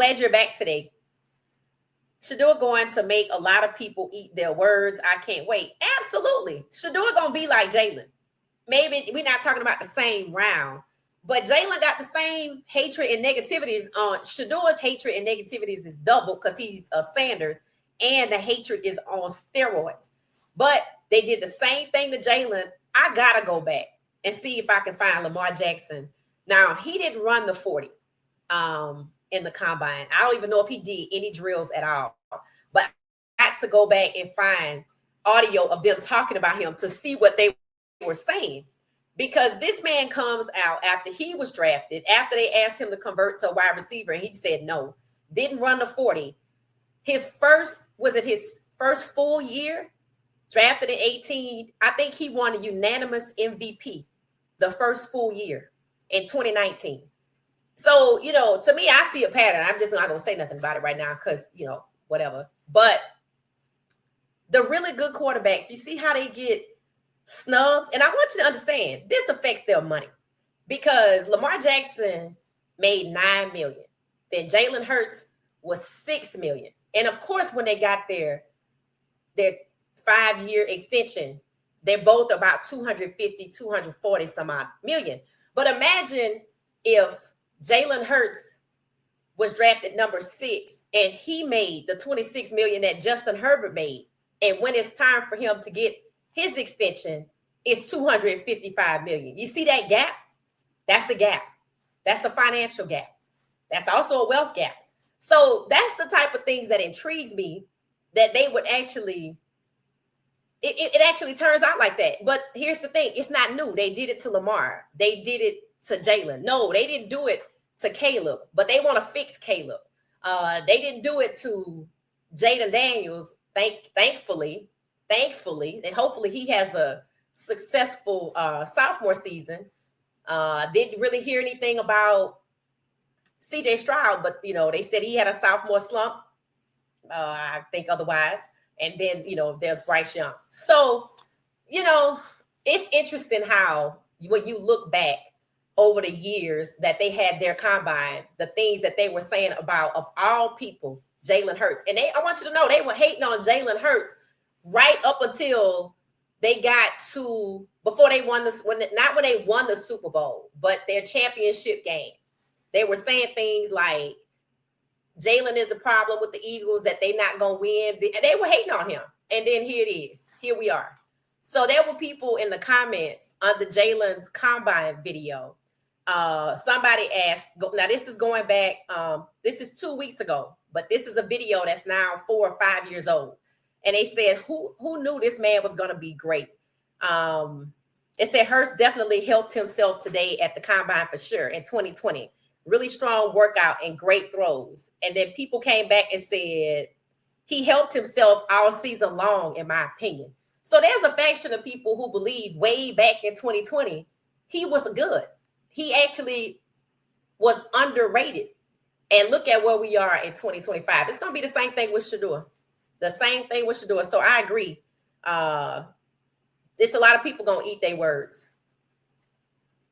glad you're back today. Shedeur going to make a lot of people eat their words. I can't wait. Absolutely. Shedeur going to be like Jalen. Maybe we're not talking about the same round, but Jalen got the same hatred and negativities on. Shedeur's hatred and negativities is double because he's a Sanders, and the hatred is on steroids. But they did the same thing to Jalen. I got to go back and see if I can find Lamar Jackson. Now, he didn't run the 40 in the combine. I don't even know if he did any drills at all. But I got to go back and find audio of them talking about him to see what they were saying. Because this man comes out after he was drafted, after they asked him to convert to a wide receiver, and he said no, didn't run the 40. His first full year, drafted in 18, I think he won a unanimous MVP the first full year in 2019. So, to me, I see a pattern. I'm just not going to say nothing about it right now because, whatever. But the really good quarterbacks, you see how they get snubs? And I want you to understand, this affects their money because Lamar Jackson made $9 million. Then Jalen Hurts was $6 million. And of course, when they got their 5-year extension, they're both about 250, 240 some odd million. But imagine if Jalen Hurts was drafted number 6 and he made the $26 million that Justin Herbert made. And when it's time for him to get his extension, it's $255 million. You see that gap? That's a gap. That's a financial gap. That's also a wealth gap. So that's the type of things that intrigues me, that they would actually, it actually turns out like that. But here's the thing. It's not new. They did it to Lamar. They did it to Jalen. No, they didn't do it to Caleb, but they want to fix Caleb. They didn't do it to Jaden Daniels, thankfully, and hopefully he has a successful sophomore season. Didn't really hear anything about CJ Stroud, but they said he had a sophomore slump. I think otherwise. And then there's Bryce Young. So it's interesting how when you look back over the years that they had their combine, the things that they were saying about, of all people, Jalen Hurts. And I want you to know, they were hating on Jalen Hurts right up until they got to, before they won this, not when they won the Super Bowl, but their championship game. They were saying things like, Jalen is the problem with the Eagles, that they're not going to win. They were hating on him. And then here it is. Here we are. So there were people in the comments under Jalen's combine video. Somebody asked, now this is going back, this is 2 weeks ago, but this is a video that's now 4 or 5 years old. And they said, who knew this man was going to be great? It said Hurst definitely helped himself today at the combine for sure in 2020. Really strong workout and great throws. And then people came back and said he helped himself all season long, in my opinion. So there's a faction of people who believe way back in 2020, he was good. He actually was underrated. And look at where we are in 2025. It's going to be the same thing with Shedeur. The same thing with Shedeur. So I agree. There's a lot of people going to eat their words.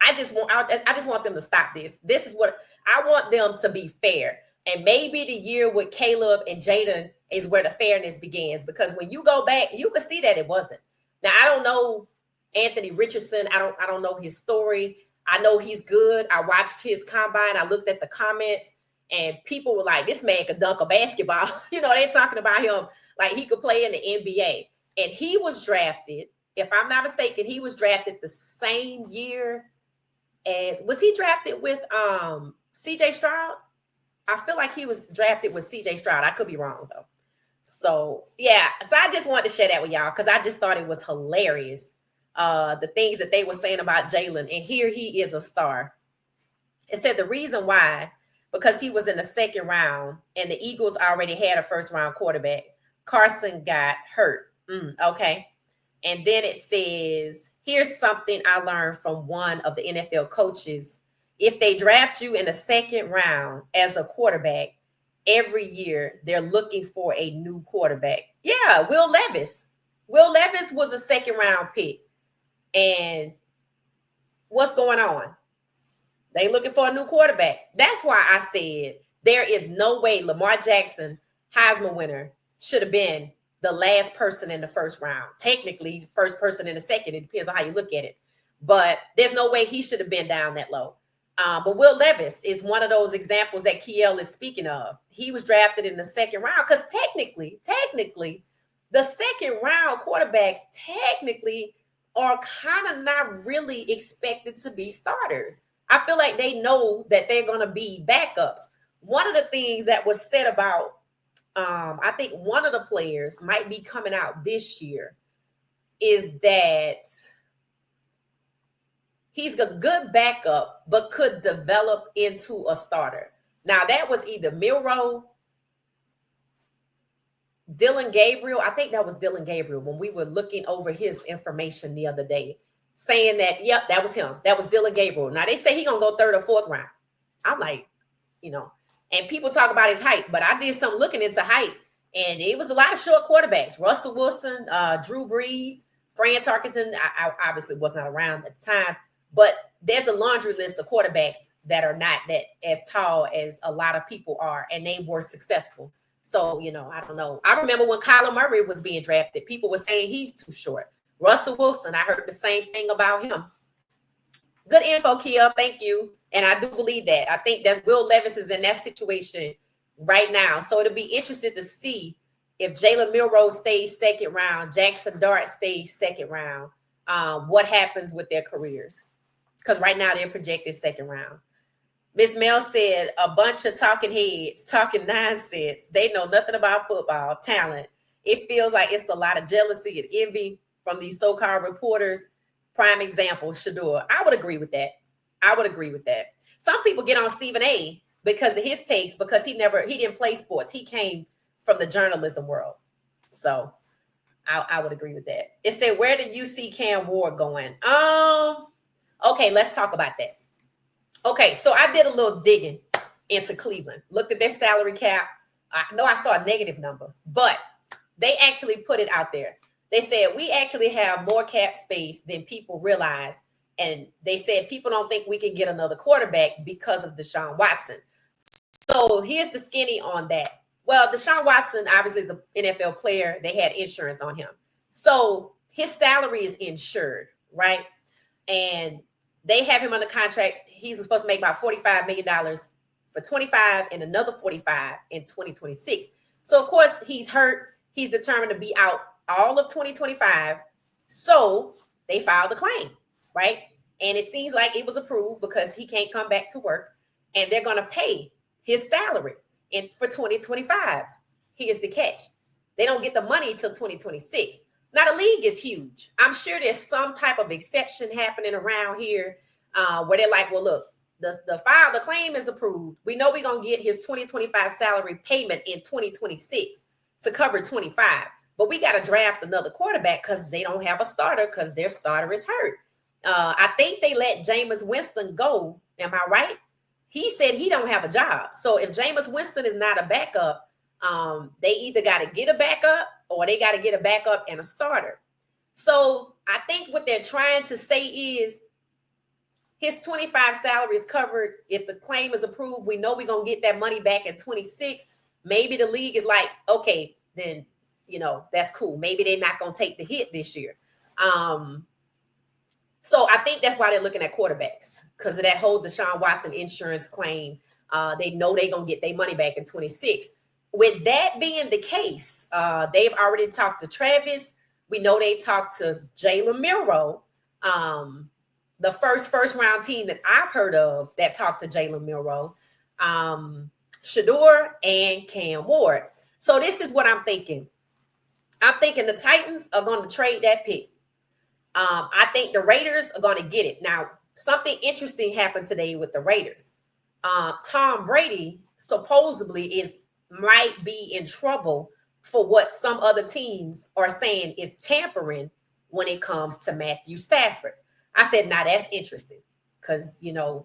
I just want them to stop this. This is what I want them to be fair. And maybe the year with Caleb and Jaden is where the fairness begins. Because when you go back, you can see that it wasn't. Now, I don't know Anthony Richardson. I don't know his story. I know he's good. I watched his combine. I looked at the comments, and people were like, this man could dunk a basketball. They're talking about him like he could play in the NBA. And he was drafted, if I'm not mistaken, he was drafted the same year as, was he drafted with CJ Stroud? I feel like he was drafted with CJ Stroud. I could be wrong, though. So, yeah. So I just wanted to share that with y'all because I just thought it was hilarious. The things that they were saying about Jalen, and here he is a star. It said the reason why, because he was in the second round and the Eagles already had a first round quarterback. Carson got hurt. Okay. And then it says, here's something I learned from one of the NFL coaches. If they draft you in the second round as a quarterback, every year they're looking for a new quarterback. Yeah, Will Levis. Will Levis was a second round pick. And what's going on? They looking for a new quarterback. That's why I said There is no way Lamar Jackson, Heisman winner, should have been the last person in the first round. Technically, first person in the second. It depends on how you look at it. But there's no way he should have been down that low. But Will Levis is one of those examples that Kiel is speaking of. He was drafted in the second round because technically, the second round quarterbacks technically are kind of not really expected to be starters. I feel like they know that they're going to be backups. One of the things that was said about, I think one of the players might be coming out this year, is that he's a good backup, but could develop into a starter. Now, that was either Milroe, Dylan Gabriel. I think that was Dylan Gabriel when we were looking over his information the other day, saying that, yep, that was him. That was Dylan Gabriel. Now, they say he's going to go third or fourth round. I'm like, and people talk about his height, but I did some looking into height, and it was a lot of short quarterbacks. Russell Wilson, Drew Brees, Fran Tarkenton. I obviously was not around at the time, but there's a laundry list of quarterbacks that are not that as tall as a lot of people are, and they were successful. So, I don't know. I remember when Kyler Murray was being drafted, people were saying he's too short. Russell Wilson, I heard the same thing about him. Good info, Kia. Thank you. And I do believe that. I think that Will Levis is in that situation right now. So it'll be interesting to see if Jalen Milroe stays second round, Jackson Dart stays second round, what happens with their careers. Because right now they're projected second round. Miss Mel said, a bunch of talking heads, talking nonsense. They know nothing about football, talent. It feels like it's a lot of jealousy and envy from these so-called reporters. Prime example, Shedeur. I would agree with that. Some people get on Stephen A because of his takes, because he didn't play sports. He came from the journalism world. So I would agree with that. It said, where do you see Cam Ward going? Okay, let's talk about that. Okay, so I did a little digging into Cleveland, looked at their salary cap. I know I saw a negative number, but they actually put it out there. They said, we actually have more cap space than people realize. And they said, people don't think we can get another quarterback because of Deshaun Watson. So here's the skinny on that. Well, Deshaun Watson obviously is an NFL player. They had insurance on him. So his salary is insured, right? And they have him under contract. He's supposed to make about $45 million for 25 and another 45 in 2026. So, of course, he's hurt. He's determined to be out all of 2025. So they filed the claim, right? And it seems like it was approved because he can't come back to work. And they're going to pay his salary for 2025. Here's the catch. They don't get the money until 2026. Now, the league is huge. I'm sure there's some type of exception happening around here where they're like, well, look, the claim is approved. We know we're going to get his 2025 salary payment in 2026 to cover 25. But we got to draft another quarterback because they don't have a starter because their starter is hurt. I think they let Jameis Winston go. Am I right? He said he don't have a job. So if Jameis Winston is not a backup, they either got to get a backup or they got to get a backup and a starter. So I think what they're trying to say is his 25 salary is covered. If the claim is approved, we know we're going to get that money back in 26. Maybe the league is like, okay, then, that's cool. Maybe they're not going to take the hit this year. So I think that's why they're looking at quarterbacks, because of that whole Deshaun Watson insurance claim. They know they're going to get their money back in 26. With that being the case, they've already talked to Travis. We know they talked to Jalen Milroe, the first round team that I've heard of that talked to Jalen Milroe, Shedeur, and Cam Ward. So this is what I'm thinking. I'm thinking the Titans are going to trade that pick. I think the Raiders are going to get it. Now, something interesting happened today with the Raiders. Tom Brady supposedly might be in trouble for what some other teams are saying is tampering when it comes to Matthew Stafford. I said, now that's interesting because,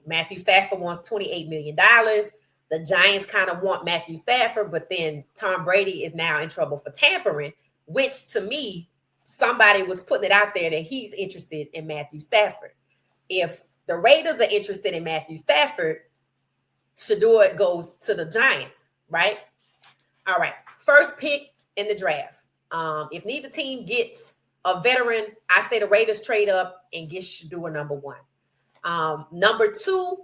Matthew Stafford wants $28 million. The Giants kind of want Matthew Stafford, but then Tom Brady is now in trouble for tampering, which to me, somebody was putting it out there that he's interested in Matthew Stafford. If the Raiders are interested in Matthew Stafford, Shedeur goes to the Giants, right? All right. First pick in the draft. If neither team gets a veteran, I say the Raiders trade up and get Shedeur number 1. Number 2,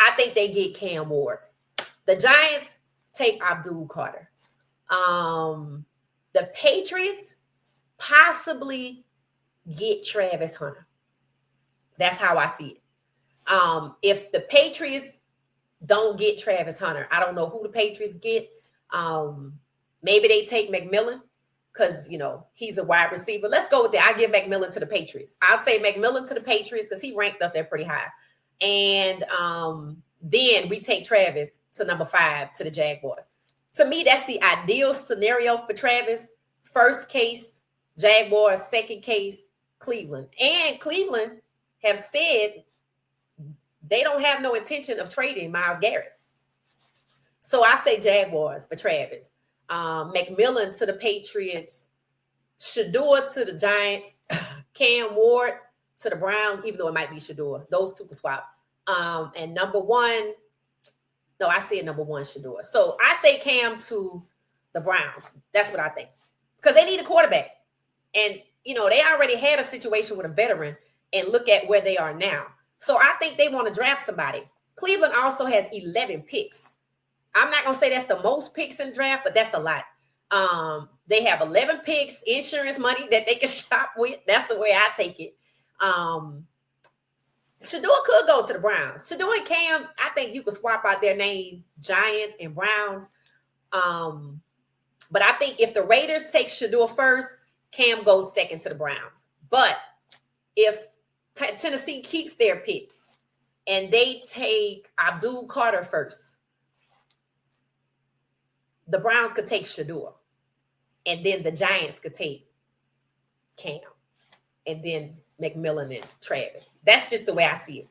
I think they get Cam Ward. The Giants take Abdul Carter. The Patriots possibly get Travis Hunter. That's how I see it. If the Patriots don't get Travis Hunter, I don't know who the Patriots get. Maybe they take McMillan because, he's a wide receiver. Let's go with that. I give McMillan to the Patriots. I'll say McMillan to the Patriots because he ranked up there pretty high. And then we take Travis to number 5 to the Jaguars. To me, that's the ideal scenario for Travis. First case, Jaguars. Second case, Cleveland. And Cleveland have said they don't have no intention of trading Myles Garrett. So I say Jaguars for Travis. McMillan to the Patriots. Shedeur to the Giants. Cam Ward to the Browns, even though it might be Shedeur. Those two can swap. And number 1, no, I said number 1 Shedeur. So I say Cam to the Browns. That's what I think. Because they need a quarterback. And, they already had a situation with a veteran, and look at where they are now. So I think they want to draft somebody. Cleveland also has 11 picks. I'm not going to say that's the most picks in the draft, but that's a lot. They have 11 picks, insurance money that they can shop with. That's the way I take it. Shedeur could go to the Browns. Shedeur and Cam, I think you could swap out their name, Giants and Browns. But I think if the Raiders take Shedeur first, Cam goes second to the Browns. But if Tennessee keeps their pick and they take Abdul Carter first, the Browns could take Shedeur. And then the Giants could take Cam. And then McMillan and Travis. That's just the way I see it.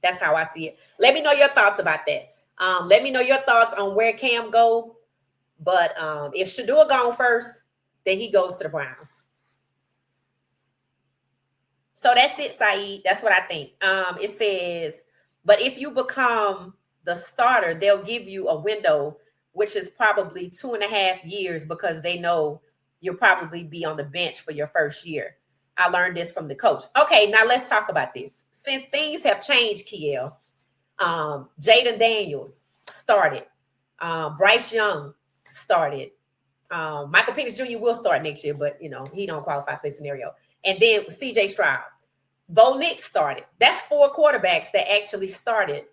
That's how I see it. Let me know your thoughts about that. Let me know your thoughts on where Cam go. But if Shedeur gone first, then he goes to the Browns. So that's it, Saeed. That's what I think. It says, but if you become the starter, they'll give you a window, which is probably 2.5 years because they know you'll probably be on the bench for your first year. I learned this from the coach. Okay, now let's talk about this. Since things have changed, Kiel, Jaden Daniels started. Bryce Young started. Michael Penix Jr. will start next year, but, he don't qualify for this scenario. And then C.J. Stroud. Bo Nix started. That's 4 quarterbacks that actually started.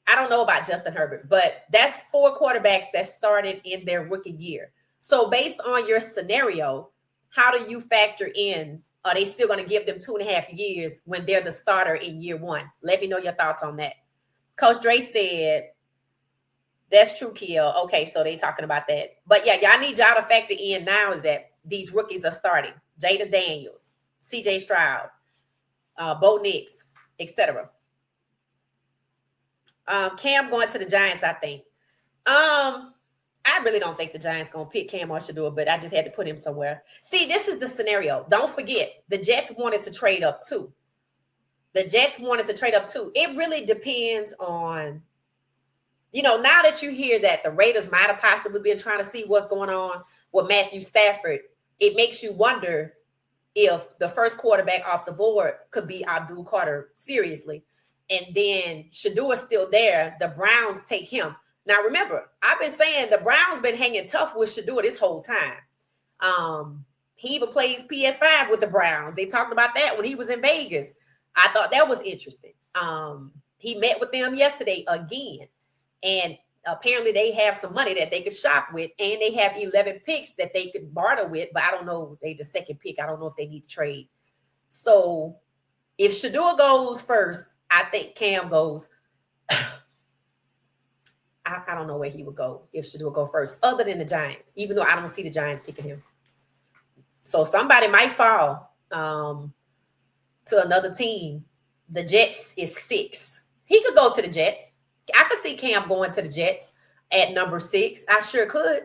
I don't know about Justin Herbert, but that's 4 quarterbacks that started in their rookie year. So based on your scenario, how do you factor in, are they still going to give them 2.5 years when they're the starter in year 1? Let me know your thoughts on that. Coach Dre said, that's true, Kiel. Okay, so they talking about that. But yeah, y'all need y'all to factor in now that these rookies are starting. Jaden Daniels, C.J. Stroud, Bo Nix, etc. Cam going to the Giants, I think. I really don't think the Giants going to pick Cam or Shedeur, but I just had to put him somewhere. See, this is the scenario. Don't forget, the Jets wanted to trade up too. It really depends on, now that you hear that the Raiders might have possibly been trying to see what's going on with Matthew Stafford, it makes you wonder if the first quarterback off the board could be Abdul Carter, seriously. And then Shedeur is still there. The Browns take him. Now, remember, I've been saying the Browns been hanging tough with Shedeur this whole time. He even plays PS5 with the Browns. They talked about that when he was in Vegas. I thought that was interesting. He met with them yesterday again. And apparently they have some money that they could shop with. And they have 11 picks that they could barter with. But I don't know. They the second pick. I don't know if they need to trade. So if Shedeur goes first, I think Cam goes. I don't know where he would go if Shedeur go first, other than the Giants, even though I don't see the Giants picking him. So somebody might fall to another team. The Jets is 6. He could go to the Jets. I could see Cam going to the Jets at number 6. I sure could.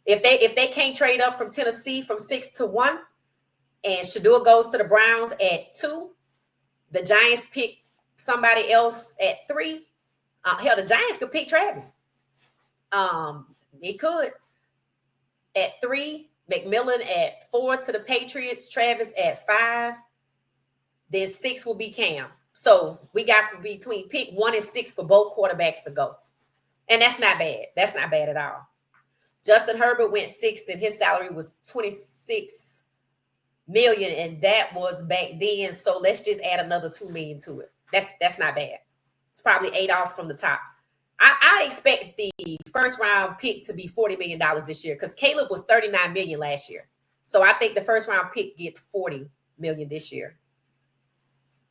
If they can't trade up from Tennessee from 6 to 1, and Shedeur goes to the Browns at 2, the Giants pick somebody else at 3. Hell, the Giants could pick Travis. He could. At 3, McMillan at 4 to the Patriots, Travis at 5. Then 6 will be Cam. So we got between pick 1 and 6 for both quarterbacks to go. And that's not bad. That's not bad at all. Justin Herbert went 6th, and his salary was $26 million, and that was back then. So let's just add another $2 million to it. That's not bad. It's probably 8 off from the top. I expect the first round pick to be $40 million this year because Caleb was $39 million last year. So I think the first round pick gets $40 million this year.